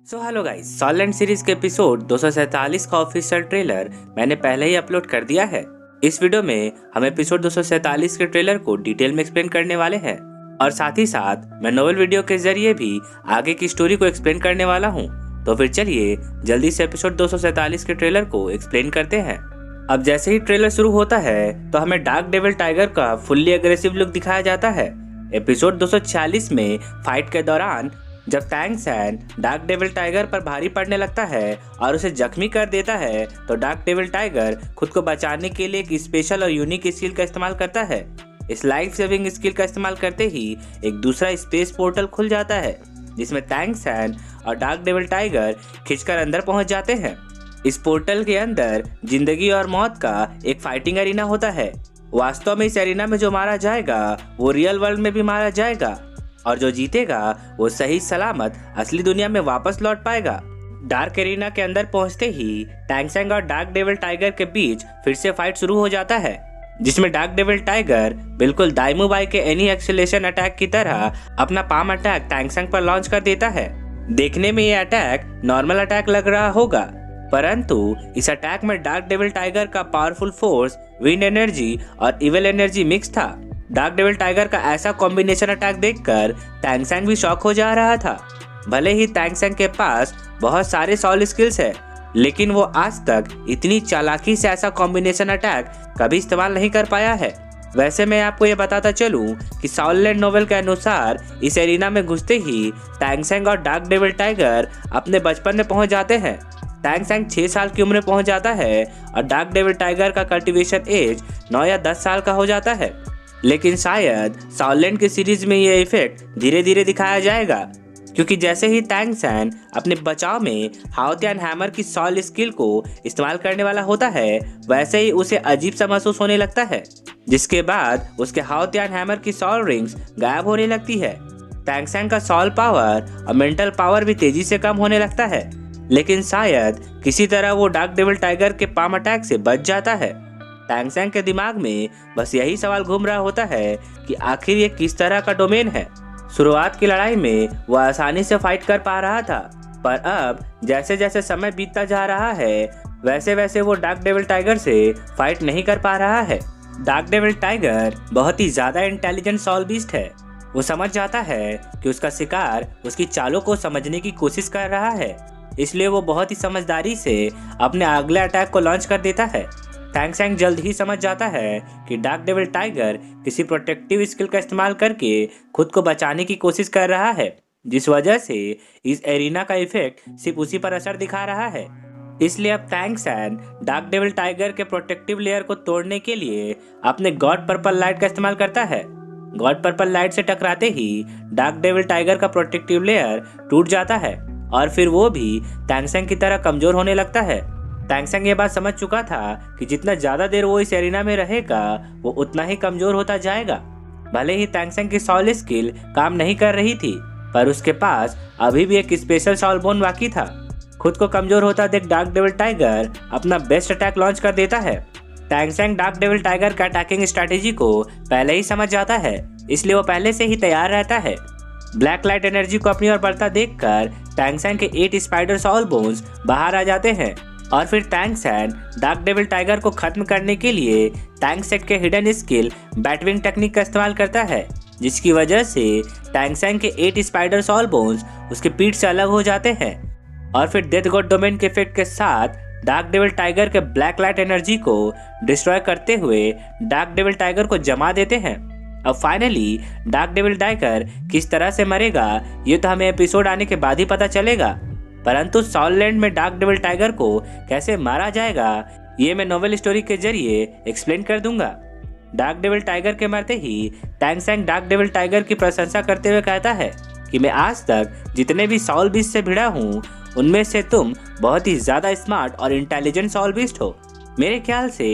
Hello guys, सॉलैंड series के episode 247 का official trailer मैंने पहले ही अपलोड कर दिया है। इस वीडियो में हम एपिसोड 247 के ट्रेलर को डिटेल में एक्सप्लेन करने वाले हैं और साथ ही साथ मैं नोवेल वीडियो के जरिए भी आगे की स्टोरी को एक्सप्लेन करने वाला हूँ। तो फिर चलिए जल्दी से एपिसोड 247 के ट्रेलर को एक्सप्लेन करते हैं। अब जैसे ही ट्रेलर शुरू होता है तो हमें डार्क डेविल टाइगर का फुल्ली एग्रेसिव लुक दिखाया जाता है। एपिसोड 246 में फाइट के दौरान जब Tang San Dark Devil Tiger पर भारी पड़ने लगता है और उसे जख्मी कर देता है तो डार्क डेविल टाइगर खुद को बचाने के लिए एक स्पेशल और यूनिक स्किल का इस्तेमाल करता है। इस लाइफ सेविंग स्किल का इस्तेमाल करते ही एक दूसरा स्पेस पोर्टल खुल जाता है जिसमें टैंग सैन और डार्क डेविल टाइगर खिंचकर अंदर पहुंच जाते हैं। इस पोर्टल के अंदर जिंदगी और मौत का एक फाइटिंग एरिना होता है। वास्तव में इस एरिना में जो मारा जाएगा वो रियल वर्ल्ड में भी मारा जाएगा और जो जीतेगा वो सही सलामत असली दुनिया में वापस लौट पाएगा। डार्क एरिना के अंदर पहुंचते ही टैंग सैन और डार्क डेविल टाइगर के बीच फिर से फाइट शुरू हो जाता है जिसमें डार्क डेविल टाइगर बिल्कुल दाइमू बाई के एनी एक्सेलेशन अटैक की तरह अपना पाम अटैक टैंग सैन पर लॉन्च कर देता है। देखने में ये अटैक नॉर्मल अटैक लग रहा होगा, परंतु इस अटैक में डार्क डेविल टाइगर का पावरफुल फोर्स, विंड एनर्जी और इविल एनर्जी मिक्स था। डार्क डेविल टाइगर का ऐसा कॉम्बिनेशन अटैक देखकर टैंग सैन भी शॉक हो जा रहा था। भले ही टैंग सैन के पास बहुत सारे सॉल स्किल्स है, लेकिन वो आज तक इतनी चालाकी से ऐसा कॉम्बिनेशन अटैक कभी इस्तेमाल नहीं कर पाया है। वैसे मैं आपको ये बताता चलूं कि सॉलैंड नोवेल के अनुसार इस एरिना में घुसते ही टैंग सैन और डार्क डेविल टाइगर अपने बचपन में पहुंच जाते हैं। टैंग सैन 6 साल की उम्र में पहुंच जाता है और डार्क डेविल टाइगर का कल्टीवेशन एज 9 या 10 साल का हो जाता है। लेकिन शायद सॉलैंड की सीरीज में ये इफेक्ट धीरे धीरे दिखाया जाएगा, क्योंकि जैसे ही टैंग सैन अपने बचाव में हाओतियान हैमर की सॉल स्किल को इस्तेमाल करने वाला होता है वैसे ही उसे अजीब सा महसूस होने लगता है, जिसके बाद उसके हाओतियान हैमर की सॉल रिंग्स गायब होने लगती है। टैंग सैन का सॉल पावर और मेंटल पावर भी तेजी से कम होने लगता है, लेकिन शायद किसी तरह वो डार्क डेविल टाइगर के पाम अटैक से बच जाता है। टैंग सैन के दिमाग में बस यही सवाल घूम रहा होता है कि आखिर ये किस तरह का डोमेन है। शुरुआत की लड़ाई में वो आसानी से फाइट कर पा रहा था, पर अब जैसे जैसे समय बीतता जा रहा है वैसे वैसे वो डार्क डेविल टाइगर से फाइट नहीं कर पा रहा है। डार्क डेविल टाइगर बहुत ही ज्यादा इंटेलिजेंट सॉल बीस्ट है। वो समझ जाता है कि उसका शिकार उसकी चालों को समझने की कोशिश कर रहा है, इसलिए वो बहुत ही समझदारी से अपने अगले अटैक को लॉन्च कर देता है। टैंग सैन जल्द ही समझ जाता है कि डार्क डेविल टाइगर किसी प्रोटेक्टिव स्किल का इस्तेमाल करके खुद को बचाने की कोशिश कर रहा है, जिस वजह से इस एरिना का इफेक्ट सिर्फ उसी पर असर दिखा रहा है। इसलिए अब Tang San Dark Devil Tiger के प्रोटेक्टिव लेयर को तोड़ने के लिए अपने गॉड पर्पल लाइट का इस्तेमाल करता है। गॉड पर्पल लाइट से टकराते ही डार्क डेविल टाइगर का प्रोटेक्टिव लेयर टूट जाता है और फिर वो भी टैंग सैन की तरह कमजोर होने लगता है। टैंग सैन ये बात समझ चुका था कि जितना ज्यादा देर वो इस एरिना में रहेगा वो उतना ही कमजोर होता जाएगा। भले ही टैंग सैन की सॉल स्किल काम नहीं कर रही थी, पर उसके पास अभी भी एक स्पेशल सॉल बोन बाकी था। खुद को कमजोर होता देख डार्क डेविल टाइगर अपना बेस्ट अटैक लॉन्च कर देता है। Tang San Dark Devil Tiger का अटैकिंग स्ट्रेटेजी को पहले ही समझ जाता है, इसलिए वो पहले से ही तैयार रहता है। ब्लैक लाइट एनर्जी को अपनी ओर बढ़ता देखकर टैंग सैन के 8 स्पाइडर सॉल बोन्स बाहर आ जाते हैं और फिर Tang San Dark Devil Tiger को खत्म करने के लिए टैंग सैन के हिडन स्किल बैटविंग टेक्निक का इस्तेमाल करता है, जिसकी वजह से टैंग सैन के 8 स्पाइडर सॉल बोन्स उसके पीठ से अलग हो जाते हैं और फिर डेथ गॉड डोमेन के इफेक्ट के साथ डार्क डेविल टाइगर के ब्लैक लाइट एनर्जी को डिस्ट्रॉय करते हुए डार्क डेविल टाइगर को जमा देते हैं। अब फाइनली डार्क डेविल टाइगर किस तरह से मरेगा ये तो हमें एपिसोड आने के बाद ही पता चलेगा, परंतु सॉलैंड में डार्क डेविल टाइगर को कैसे मारा जाएगा ये मैं नोवेल स्टोरी के जरिए एक्सप्लेन कर दूंगा। डार्क डेविल टाइगर के मरते ही Tang San Dark Devil Tiger की प्रशंसा करते हुए कहता है कि मैं आज तक जितने भी सॉल बीस्ट से भिड़ा हूँ उनमें से तुम बहुत ही ज्यादा स्मार्ट और इंटेलिजेंट सॉल बीस्ट हो। मेरे ख्याल से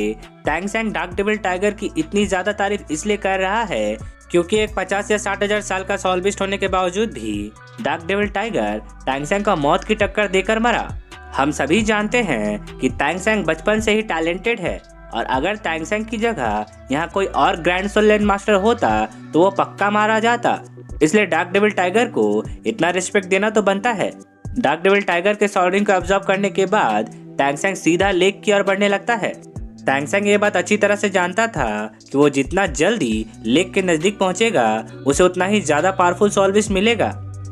Tang San Dark Devil Tiger की इतनी ज्यादा तारीफ इसलिए कर रहा है क्योंकि एक 50 या 60 हजार साल का सॉल बीस्ट होने के बावजूद भी Dark Devil Tiger Tang San का मौत की टक्कर देकर मरा। हम सभी जानते हैं कि टैंग सैन बचपन से ही टैलेंटेड है और अगर टैंग सैन की जगह यहाँ कोई और ग्रैंड सोलैंड मास्टर होता तो वो पक्का मारा जाता। इसलिए डार्क डेविल टाइगर को इतना रिस्पेक्ट देना तो बनता है। डार्क डेविल टाइगर के सॉल्डरिंग को ऑब्जर्व करने के बाद टैंगसेंग सीधा लेक की ओर बढ़ने लगता है। टैंगसेंग ये बात अच्छी तरह से जानता था कि वो जितना जल्दी लेक के नजदीक पहुंचेगा उसे उतना ही ज्यादा पावरफुल सॉल्विस मिलेगा।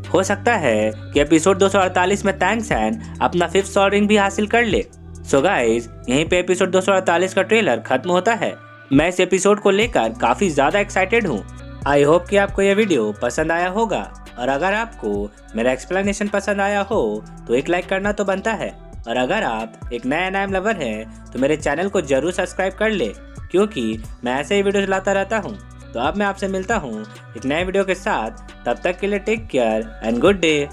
हो सकता है कि एपिसोड 248 में टैंगसेंग अपना 5th सॉल्डरिंग भी हासिल कर ले। सो गाइस, यहीं पे एपिसोड 248 का ट्रेलर खत्म होता है। मैं इस एपिसोड को लेकर काफी ज्यादा एक्साइटेड हूँ। आई होप कि आपको यह वीडियो पसंद आया होगा, और अगर आपको मेरा एक्सप्लेनेशन पसंद आया हो तो एक लाइक करना तो बनता है। और अगर आप एक नया एनिमे लवर हैं तो मेरे चैनल को जरूर सब्सक्राइब कर ले, क्योंकि मैं ऐसे ही वीडियो लाता रहता हूँ। तो अब मैं आपसे मिलता हूँ एक नए वीडियो के साथ। तब तक के लिए take care and good day.